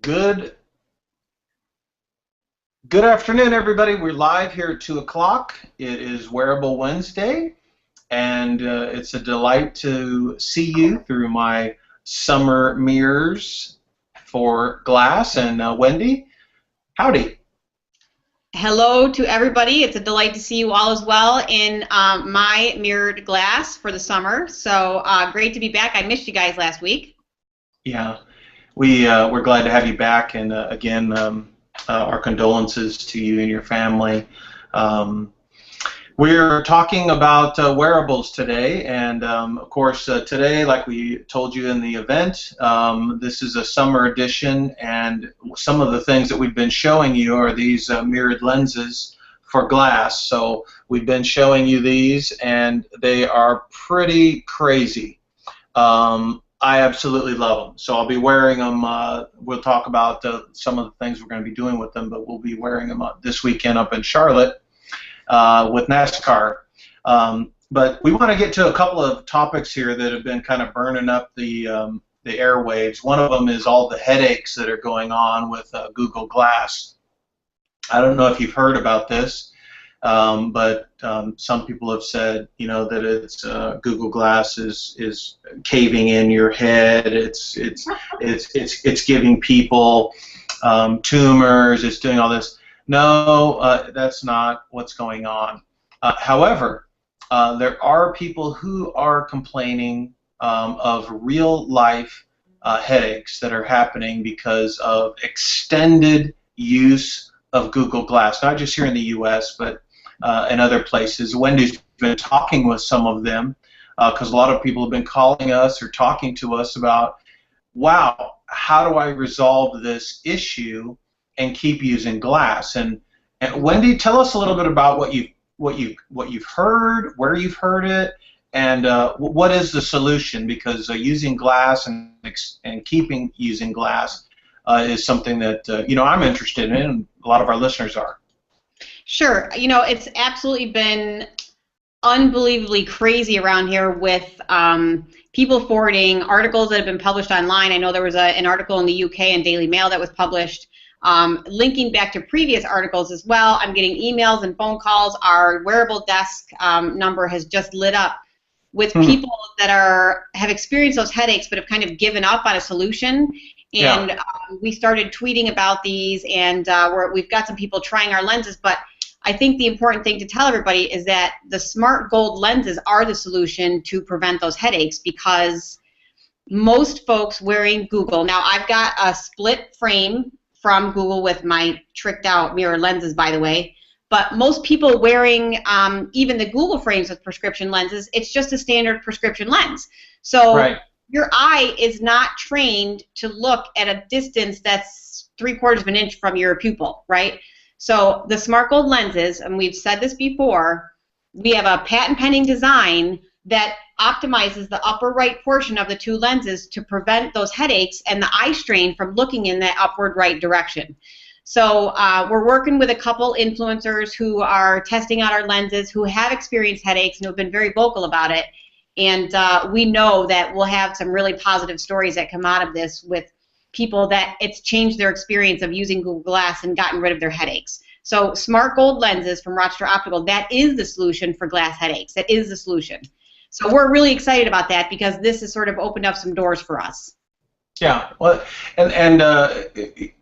Good good afternoon, everybody. We're live here at 2 o'clock. It is Wearable Wednesday, and it's a delight to see you through my summer mirrors for glass. And Wendy, howdy. Hello to everybody. It's a delight to see you all as well in my mirrored glass for the summer. So great to be back. I missed you guys last week. Yeah, we're glad to have you back, and again, our condolences to you and your family. Um, We're talking about wearables today, and of course today, like we told you in the event, this is a summer edition, and some of the things that we've been showing you are these mirrored lenses for glass. So we've been showing you these, and they are pretty crazy. I absolutely love them. So I'll be wearing them. We'll talk about some of the things we're going to be doing with them, but we'll be wearing them this weekend up in Charlotte with NASCAR. But we want to get to a couple of topics here that have been kind of burning up the airwaves. One of them is all the headaches that are going on with Google Glass. I don't know if you've heard about this, but some people have said, you know, that it's Google Glass is caving in your head. It's giving people tumors. It's doing all this. No, that's not what's going on. However, there are people who are complaining of real-life headaches that are happening because of extended use of Google Glass, not just here in the U.S., but in other places. Wendy's been talking with some of them because a lot of people have been calling us or talking to us about, wow, how do I resolve this issue and keep using glass? And Wendy, tell us a little bit about what you've heard, where you've heard it, and what is the solution? Because using glass and keeping using glass is something that you know, I'm interested in, and a lot of our listeners are. Sure. You know, it's absolutely been unbelievably crazy around here with people forwarding articles that have been published online. I know there was an article in the UK in Daily Mail that was published. Linking back to previous articles as well. I'm getting emails and phone calls. Our wearable desk number has just lit up with people that have experienced those headaches but have kind of given up on a solution. And we started tweeting about these, and we've got some people trying our lenses. But I think the important thing to tell everybody is that the smart gold lenses are the solution to prevent those headaches, because most folks wearing Google, now I've got a split frame from Google with my tricked out mirror lenses, by the way, but most people wearing even the Google frames with prescription lenses, it's just a standard prescription lens. So your eye is not trained to look at a distance that's 3/4 of an inch from your pupil, right? So the smart gold lenses, and we've said this before, we have a patent pending design that optimizes the upper right portion of the two lenses to prevent those headaches and the eye strain from looking in that upward right direction. So we're working with a couple influencers who are testing out our lenses, who have experienced headaches and who have been very vocal about it. And we know that we'll have some really positive stories that come out of this with people that it's changed their experience of using Google Glass and gotten rid of their headaches. So smart gold lenses from Rochester Optical, that is the solution for glass headaches. That is the solution. So we're really excited about that because this has sort of opened up some doors for us. Yeah, well, and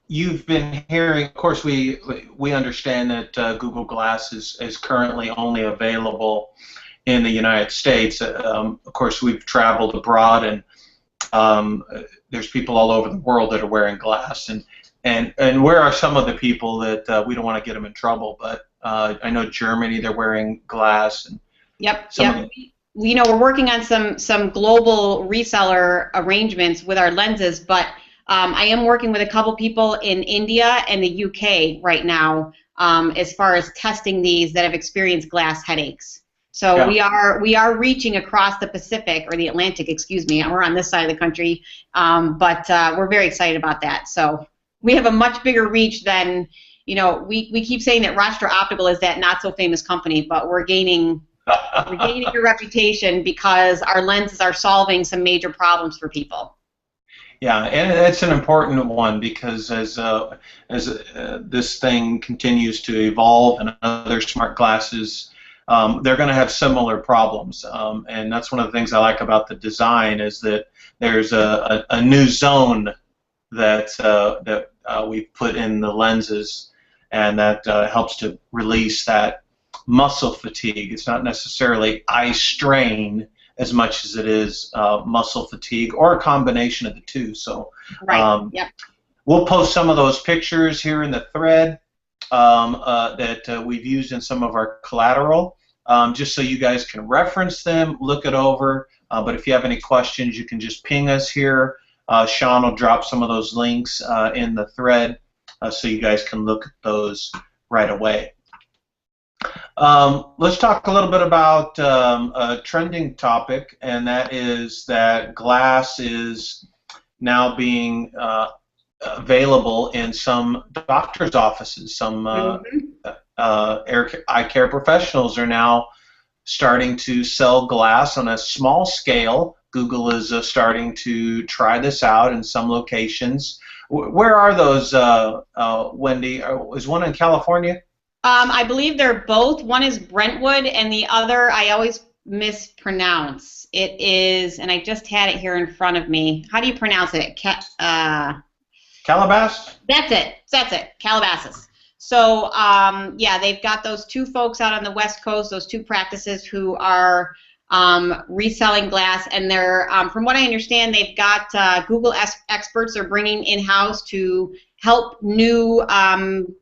you've been hearing, of course, we understand that Google Glass is currently only available in the United States. Of course, we've traveled abroad, and there's people all over the world that are wearing glass. And where are some of the people that we don't want to get them in trouble? But I know Germany, they're wearing glass. And yep. You know, we're working on some global reseller arrangements with our lenses, but I am working with a couple people in India and the UK right now as far as testing these that have experienced glass headaches. So we are reaching across the Pacific, or the Atlantic, excuse me. We're on this side of the country, but we're very excited about that. So we have a much bigger reach than, you know, we keep saying that Rochester Optical is that not so famous company, but we're gaining a reputation because our lenses are solving some major problems for people. Yeah, and it's an important one because as this thing continues to evolve and other smart glasses, they're going to have similar problems. And that's one of the things I like about the design is that there's a new zone that we've put in the lenses, and that helps to release that muscle fatigue. It's not necessarily eye strain as much as it is muscle fatigue, or a combination of the two. So Right. Yep. we'll post some of those pictures here in the thread that we've used in some of our collateral, just so you guys can reference them, look it over. But if you have any questions, you can just ping us here. Sean will drop some of those links in the thread so you guys can look at those right away. Let's talk a little bit about a trending topic, and that is that glass is now being available in some doctor's offices. Some eye care professionals are now starting to sell glass on a small scale. Google is starting to try this out in some locations. Where are those, Wendy? Is one in California? I believe they're both. One is Brentwood, and the other I always mispronounce. It is, and I just had it here in front of me. How do you pronounce it? Calabasas? That's it. That's it. Calabasas. So, yeah, they've got those two folks out on the West Coast, those two practices who are reselling glass, and they're, from what I understand, they've got Google experts they're bringing in-house to help new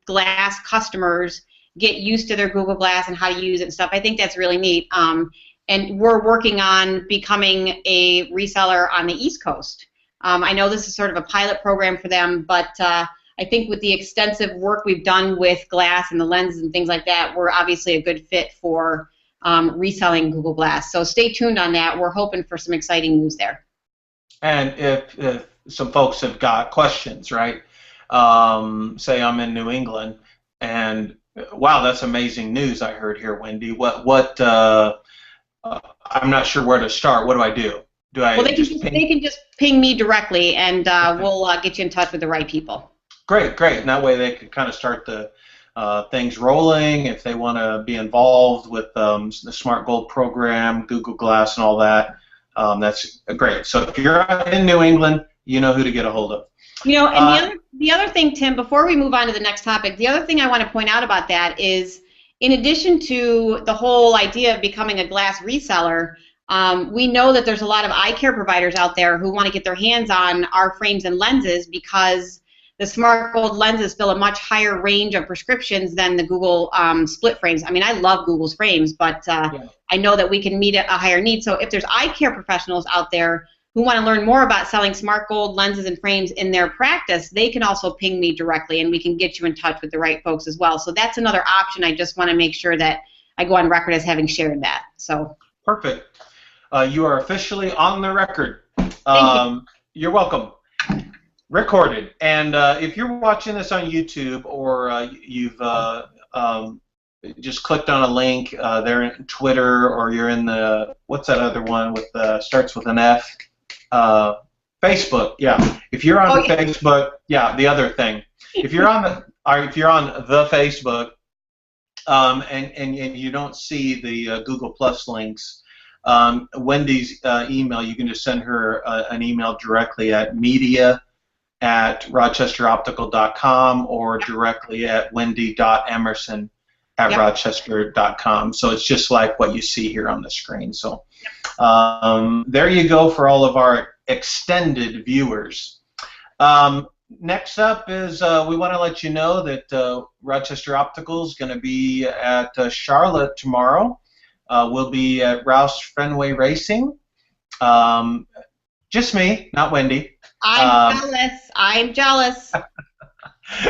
glass customers get used to their Google Glass and how to use it and stuff. I think that's really neat. And we're working on becoming a reseller on the East Coast. I know this is sort of a pilot program for them, but I think with the extensive work we've done with glass and the lenses and things like that, we're obviously a good fit for reselling Google Glass. So stay tuned on that. We're hoping for some exciting news there. And if some folks have got questions, right? Say I'm in New England, and wow, that's amazing news I heard here, Wendy. I'm not sure where to start. What do I do? Do I well, they just can just ping me directly, and we'll get you in touch with the right people. Great, great. And that way they could kind of start the things rolling if they want to be involved with the Smart Gold program, Google Glass, and all that. That's great. So if you're in New England, you know who to get a hold of. You know, and the other thing, Tim, before we move on to the next topic, the other thing I want to point out about that is, in addition to the whole idea of becoming a glass reseller, we know that there's a lot of eye care providers out there who want to get their hands on our frames and lenses because the Smart Gold lenses fill a much higher range of prescriptions than the Google split frames. I mean, I love Google's frames, but I know that we can meet a higher need. So if there's eye care professionals out there who want to learn more about selling Smart Gold lenses and frames in their practice, they can also ping me directly, and we can get you in touch with the right folks as well. So that's another option. I just want to make sure that I go on record as having shared that. So perfect. You are officially on the record. Thank you. You're welcome. Recorded. And if you're watching this on YouTube, or you've just clicked on a link, they're in Twitter, or you're in the, what's that other one with starts with an F? Facebook. Yeah. If you're on Facebook, yeah, the other thing. If you're on the Facebook, and you don't see the Google Plus links, Wendy's email, you can just send her an email directly at media@rochesteroptical.com or directly at wendy.emerson@rochester.com. So it's just like what you see here on the screen. So there you go for all of our extended viewers. Next up is we want to let you know that Rochester Optical is going to be at Charlotte tomorrow. We'll be at Roush Fenway Racing. Just me, not Wendy. I'm jealous. I'm jealous.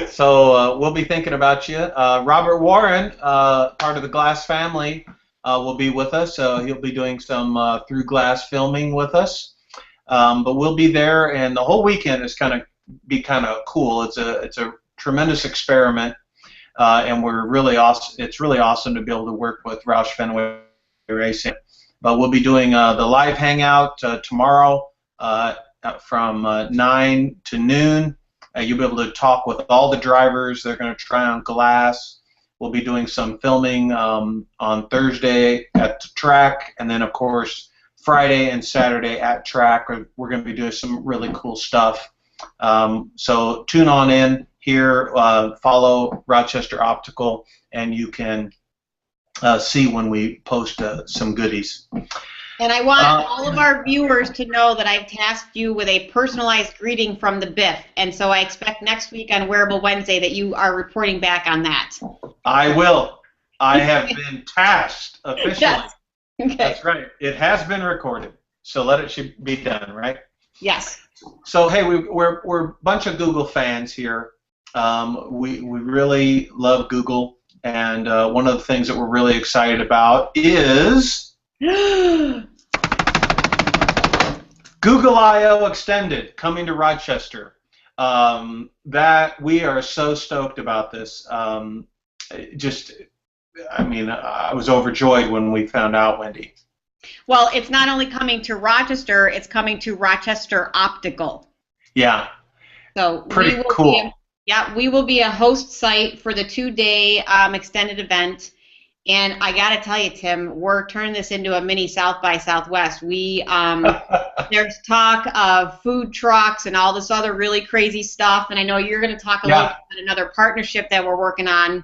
So we'll be thinking about you. Robert Warren, part of the Glass family, will be with us. He'll be doing some through glass filming with us. But we'll be there, and the whole weekend is kind of cool. It's a tremendous experiment, and we're really awesome. It's really awesome to be able to work with Roush Fenway Racing. But we'll be doing the live hangout tomorrow from 9 to noon. You'll be able to talk with all the drivers. They're going to try on glass. We'll be doing some filming on Thursday at the track, and then, of course, Friday and Saturday at track. We're going to be doing some really cool stuff. So tune on in here, follow Rochester Optical, and you can see when we post some goodies. And I want all of our viewers to know that I've tasked you with a personalized greeting from the Biff, and so I expect next week on Wearable Wednesday that you are reporting back on that. I will. I have been tasked officially. Yes. Okay. That's right. It has been recorded, so let it be done, right? Yes. So hey, we're a bunch of Google fans here. We really love Google, and one of the things that we're really excited about is Google I/O Extended coming to Rochester. That we are so stoked about this. I mean, I was overjoyed when we found out, Wendy. Well, it's not only coming to Rochester, it's coming to Rochester Optical. Yeah. So pretty cool. We will be a host site for the 2-day extended event. And I got to tell you, Tim, we're turning this into a mini South by Southwest. There's talk of food trucks and all this other really crazy stuff. And I know you're going to talk a little bit about another partnership that we're working on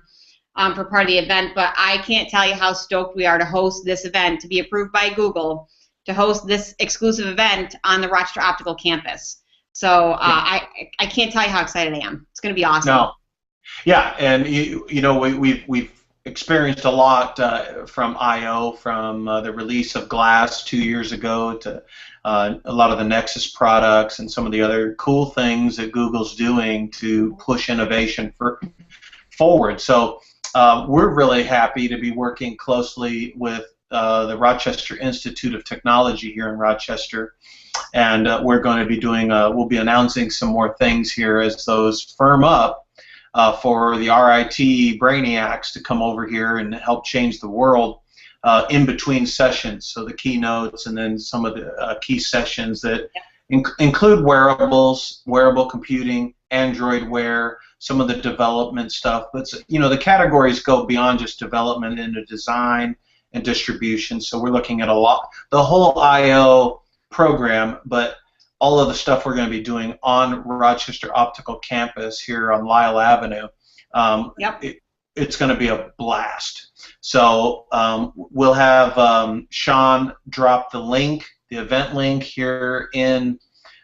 for part of the event. But I can't tell you how stoked we are to host this event, to be approved by Google, to host this exclusive event on the Rochester Optical campus. So I can't tell you how excited I am. It's going to be awesome. No. Yeah, and you know we've experienced a lot from I/O, from the release of Glass 2 years ago to a lot of the Nexus products and some of the other cool things that Google's doing to push innovation forward. So we're really happy to be working closely with the Rochester Institute of Technology here in Rochester, and we're going to be doing we'll be announcing some more things here as those firm up. For the RIT brainiacs to come over here and help change the world in between sessions. So the keynotes and then some of the key sessions that include wearables, wearable computing, Android Wear, some of the development stuff. But you know, the categories go beyond just development into design and distribution. So we're looking at the whole I/O program, but all of the stuff we're going to be doing on Rochester Optical campus here on Lyle Avenue, it's going to be a blast. So we'll have Sean drop the link, the event link here in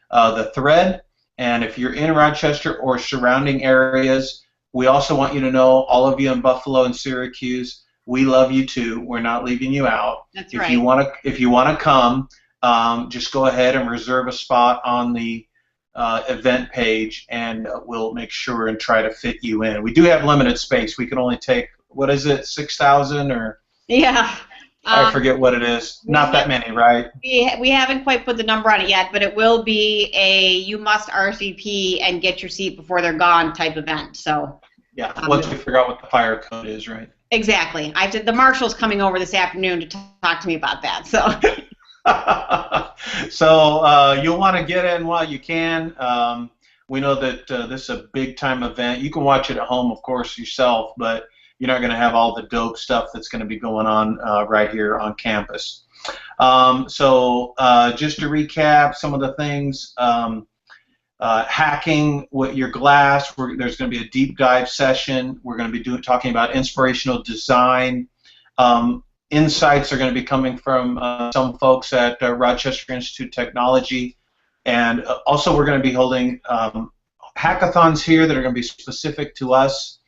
the thread. And if you're in Rochester or surrounding areas, we also want you to know, all of you in Buffalo and Syracuse, we love you too. We're not leaving you out. That's right. If you want to come, just go ahead and reserve a spot on the event page, and we'll make sure and try to fit you in. We do have limited space. We can only take, what is it, 6,000 or? Yeah. I forget what it is. Not that many, right? We haven't quite put the number on it yet, but it will be a you must RSVP and get your seat before they're gone type event. So. Yeah. Once we figure out what the fire code is, right? Exactly. The marshal's coming over this afternoon to talk to me about that. So. So you'll want to get in while you can. We know that this is a big time event. You can watch it at home, of course, yourself, but you're not going to have all the dope stuff that's going to be going on right here on campus. So just to recap some of the things, hacking with your glass, there's going to be a deep dive session. We're going to be talking about inspirational design. Insights are going to be coming from some folks at Rochester Institute of Technology, and also we're going to be holding hackathons here that are going to be specific to us,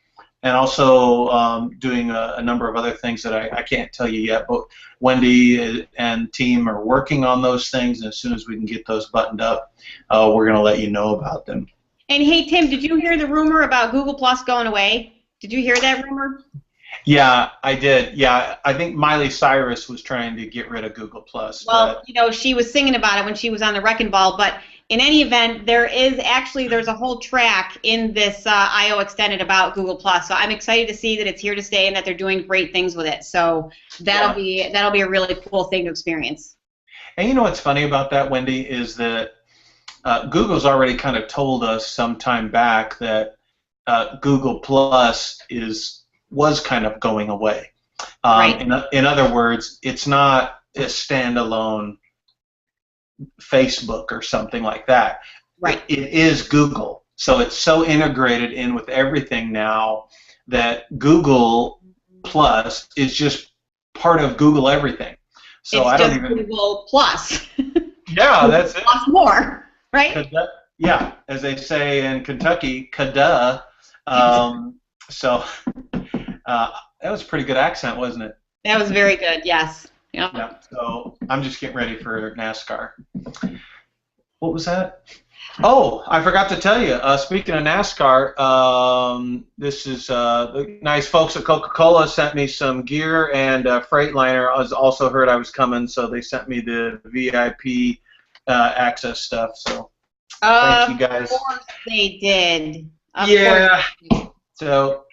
and also doing a number of other things that I can't tell you yet, but Wendy and team are working on those things, and as soon as we can get those buttoned up, we're going to let you know about them. And hey, Tim, did you hear the rumor about Google Plus going away? Did you hear that rumor? Yeah, I did. Yeah, I think Miley Cyrus was trying to get rid of Google Plus. Well, you know, she was singing about it when she was on the Wrecking Ball, but in any event, there's a whole track in this I/O Extended about Google Plus. So I'm excited to see that it's here to stay and that they're doing great things with it. So that'll be a really cool thing to experience. And you know what's funny about that, Wendy, is that Google's already kind of told us some time back that Google Plus was kind of going away. Right. In other words, it's not a standalone Facebook or something like that. Right. It is Google. So it's so integrated in with everything now that Google Plus is just part of Google everything. So it's I don't just even. Google Plus. Yeah, that's it. Plus more, right? Yeah, as they say in Kentucky, kada. So that was a pretty good accent, wasn't it? That was very good. Yes. Yep. Yeah. So I'm just getting ready for NASCAR. What was that? Oh, I forgot to tell you. Speaking of NASCAR, this is the nice folks at Coca-Cola sent me some gear, and Freightliner I also heard I was coming, so they sent me the VIP access stuff. So thank you guys. Of course they did. Yeah. So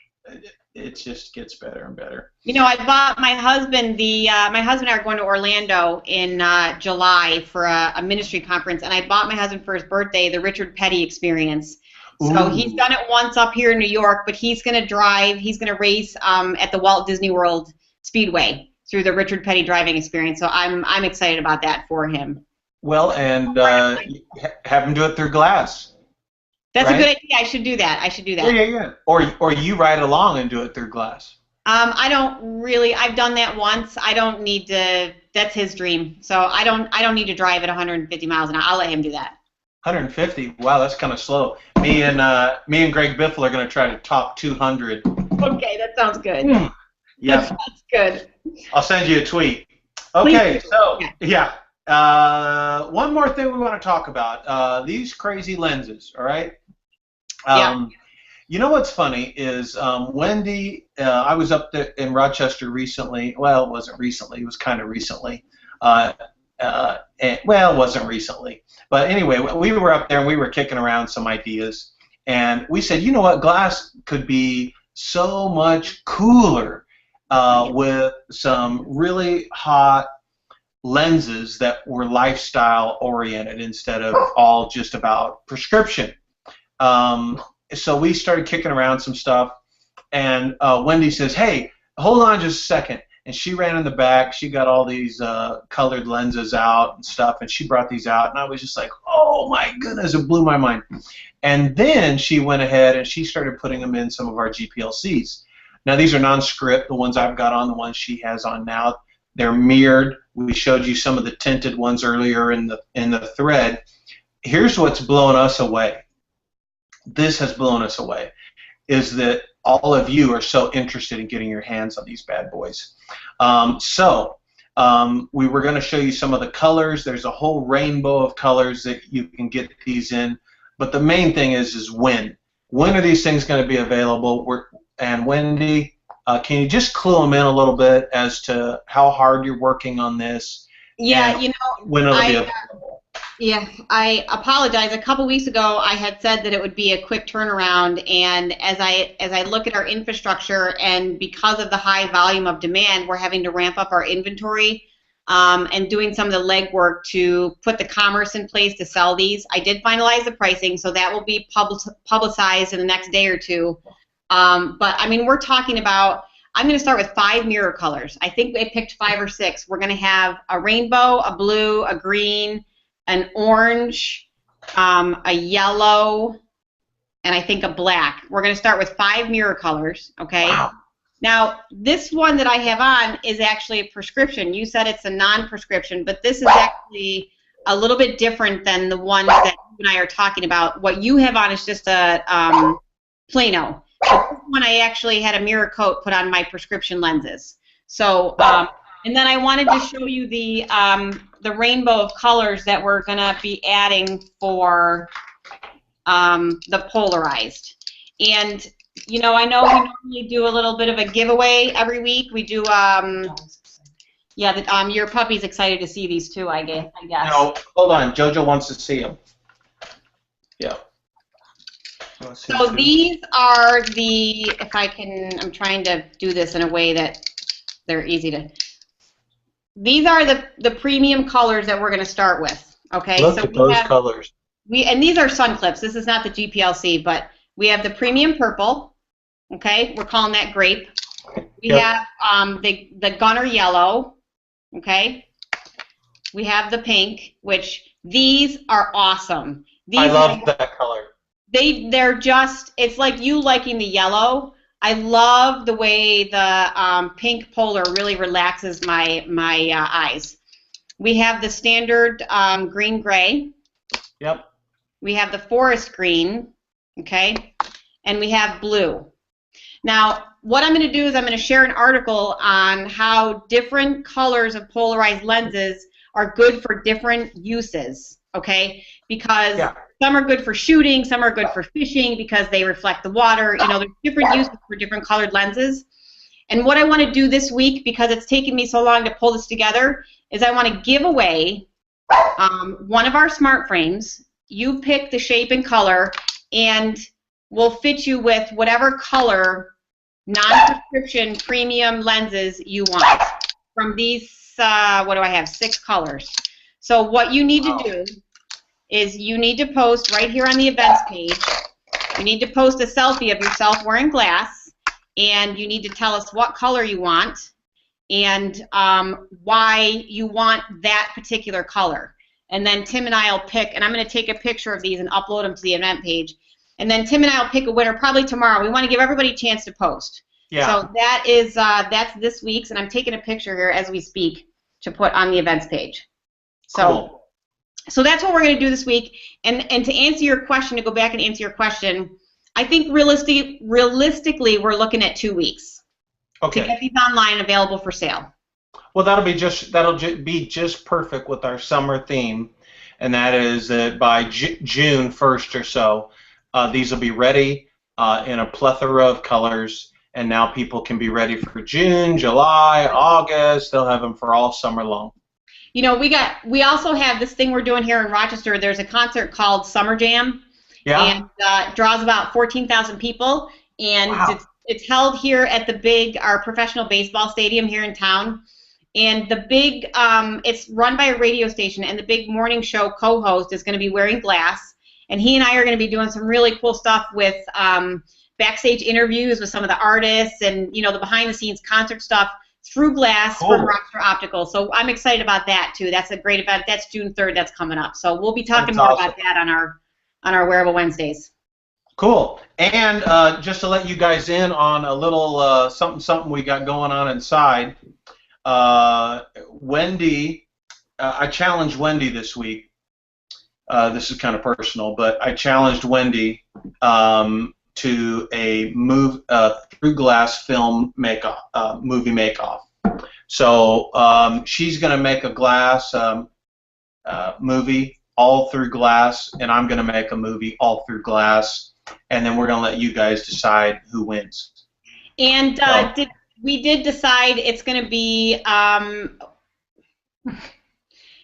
it just gets better and better. You know, I bought my husband my husband and I are going to Orlando in July for a ministry conference, and I bought my husband for his birthday the Richard Petty Experience. So he's done it once up here in New York, but he's going to race at the Walt Disney World Speedway through the Richard Petty driving experience. So I'm excited about that for him. Well, and have him do it through glass. That's a good idea. I should do that. Yeah. Or you ride along and do it through glass. I don't really. I've done that once. I don't need to. That's his dream. So I don't need to drive at 150 miles an hour. I'll let him do that. 150. Wow, that's kind of slow. Me and Greg Biffle are going to try to top 200. Okay, that sounds good. Yeah. That sounds good. I'll send you a tweet. Okay, so yeah. One more thing we want to talk about. These crazy lenses. All right. You know what's funny is Wendy, I was up there in Rochester recently. Well, it wasn't recently. It was kind of recently. Well, it wasn't recently. But anyway, we were up there and we were kicking around some ideas. And we said, you know what, glass could be so much cooler with some really hot lenses that were lifestyle oriented instead of all just about prescription. So we started kicking around some stuff, and Wendy says, hey, hold on just a second. And she ran in the back. She got all these colored lenses out and stuff, and she brought these out, and I was just like, oh my goodness, it blew my mind. And then she went ahead and she started putting them in some of our GPLCs. Now these are non-script, the ones I've got on, the ones she has on now. They're mirrored. We showed you some of the tinted ones earlier in the thread. Here's what's blown us away. This has blown us away, is that all of you are so interested in getting your hands on these bad boys. We were going to show you some of the colors. There's a whole rainbow of colors that you can get these in. But the main thing is when. When are these things going to be available? And Wendy, can you just clue them in a little bit as to how hard you're working on this? Yeah, when it'll be available. Yeah, I apologize. A couple weeks ago, I had said that it would be a quick turnaround, and as I look at our infrastructure, and because of the high volume of demand, we're having to ramp up our inventory and doing some of the legwork to put the commerce in place to sell these. I did finalize the pricing, so that will be publicized in the next day or two. But I mean, we're talking about. I'm going to start with 5 mirror colors. I think they picked 5 or 6. We're going to have a rainbow, a blue, a green, an orange, a yellow, and I think a black. We're going to start with 5 mirror colors, okay? Wow. Now, this one that I have on is actually a prescription. You said it's a non-prescription, but this is actually a little bit different than the one that you and I are talking about. What you have on is just a plano. But this one I actually had a mirror coat put on my prescription lenses. So, and then I wanted to show you the rainbow of colors that we're going to be adding for the polarized. And, you know, I know we normally do a little bit of a giveaway every week. We do, your puppy's excited to see these too, I guess. No, hold on. JoJo wants to see them. Yeah. So these are if I can, I'm trying to do this in a way that they're easy to. These are the premium colors that we're going to start with. Okay. Look at those colors. and these are sun clips. This is not the GPLC, but we have the premium purple. Okay, we're calling that grape. We have the gunner yellow. Okay, we have the pink, which these are awesome. I love that color. They're just, it's like you liking the yellow. I love the way the pink polar really relaxes my eyes. We have the standard green gray. Yep. We have the forest green, okay, and we have blue. Now, what I'm going to do is I'm going to share an article on how different colors of polarized lenses are good for different uses, okay? Because some are good for shooting, some are good for fishing because they reflect the water. You know, there's different uses for different colored lenses. And what I want to do this week, because it's taken me so long to pull this together, is I want to give away one of our smart frames. You pick the shape and color, and we'll fit you with whatever color non-prescription premium lenses you want from these, what do I have, 6 colors. So what you need to do is you need to post right here on the events page, you need to post a selfie of yourself wearing glass, and you need to tell us what color you want and why you want that particular color. And then Tim and I will pick, and I'm going to take a picture of these and upload them to the event page. And then Tim and I will pick a winner probably tomorrow. We want to give everybody a chance to post. Yeah. So that is that's this week's, and I'm taking a picture here as we speak to put on the events page. So, cool. So that's what we're going to do this week. And to answer your question, to go back and answer your question, I think realistically we're looking at 2 weeks. Okay. To get these online available for sale. Well, that'll be just perfect with our summer theme, and that is that by June 1st or so, these will be ready in a plethora of colors, and now people can be ready for June, July, August. They'll have them for all summer long. You know, we also have this thing we're doing here in Rochester. There's a concert called Summer Jam, and it draws about 14,000 people, and it's held here at our professional baseball stadium here in town. And the big, it's run by a radio station, and the big morning show co-host is going to be wearing glass, and he and I are going to be doing some really cool stuff with backstage interviews with some of the artists, and you know, the behind-the-scenes concert stuff through glass from Rochester Optical. So I'm excited about that too. That's a great event. That's June 3rd. That's coming up. So we'll be talking more about that on our Wearable Wednesdays. Cool. And just to let you guys in on a little something we got going on inside. Wendy, I challenged Wendy this week. This is kind of personal, but I challenged Wendy to a through glass film movie make-off. So she's going to make a glass movie all through glass, and I'm going to make a movie all through glass, and then we're going to let you guys decide who wins. And we did decide it's going to be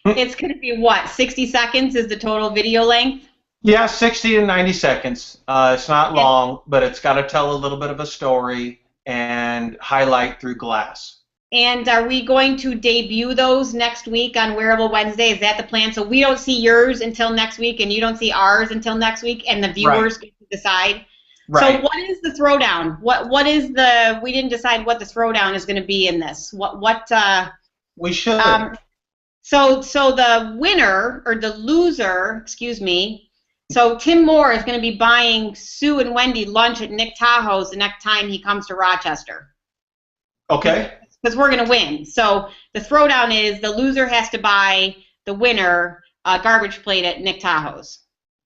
it's going to be what, 60 seconds is the total video length? Yeah, 60 to 90 seconds. It's not long, but it's got to tell a little bit of a story and highlight through glass. And are we going to debut those next week on Wearable Wednesday? Is that the plan? So we don't see yours until next week, and you don't see ours until next week, and the viewers get to decide. Right. So what is the throwdown? What is the? We didn't decide what the throwdown is going to be in this. We should. So the winner or the loser, excuse me. So Tim Moore is going to be buying Sue and Wendy lunch at Nick Tahoe's the next time he comes to Rochester. Okay. Because we're going to win. So the throwdown is the loser has to buy the winner a garbage plate at Nick Tahoe's.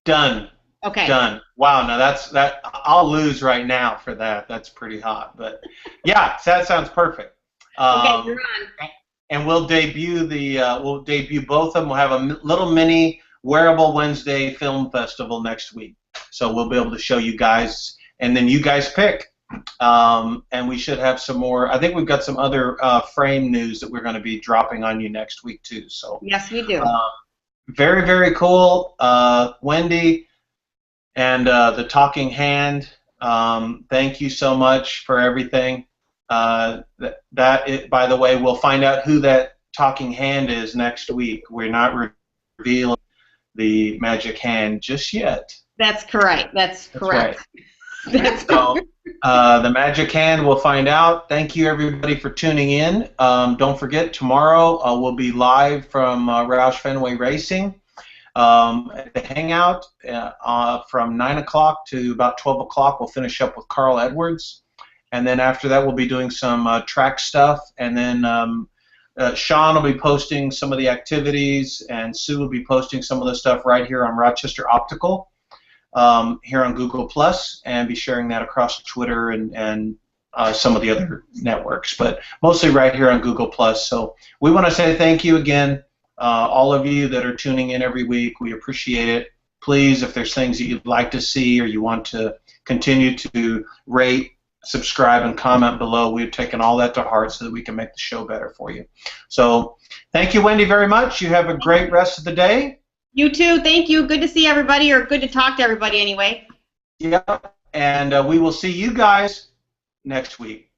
Done. Okay. Done. Wow. Now that I'll lose right now for that. That's pretty hot. But yeah, that sounds perfect. Okay, you're on. And we'll debut both of them. We'll have a little mini Wearable Wednesday Film Festival next week. So we'll be able to show you guys, and then you guys pick. And we should have some more. I think we've got some other frame news that we're going to be dropping on you next week too. So yes, we do. Very, very cool, Wendy, and the Talking Hand. Thank you so much for everything. By the way, we'll find out who that Talking Hand is next week. We're not revealing the magic hand just yet. That's correct. That's correct. Right. That's so the magic hand, we'll find out. Thank you, everybody, for tuning in. Don't forget, tomorrow we'll be live from Roush Fenway Racing at the Hangout from 9 o'clock to about 12 o'clock. We'll finish up with Carl Edwards. And then after that, we'll be doing some track stuff. And then Sean will be posting some of the activities, and Sue will be posting some of the stuff right here on Rochester Optical. Here on Google Plus, and be sharing that across Twitter and some of the other networks, but mostly right here on Google Plus. So we want to say thank you again, all of you that are tuning in every week. We appreciate it. Please, if there's things that you'd like to see or you want to continue to rate, subscribe, and comment below, we've taken all that to heart so that we can make the show better for you. So thank you, Wendy, very much. You have a great rest of the day. You too. Thank you. Good to see everybody, or good to talk to everybody anyway. Yep. And we will see you guys next week.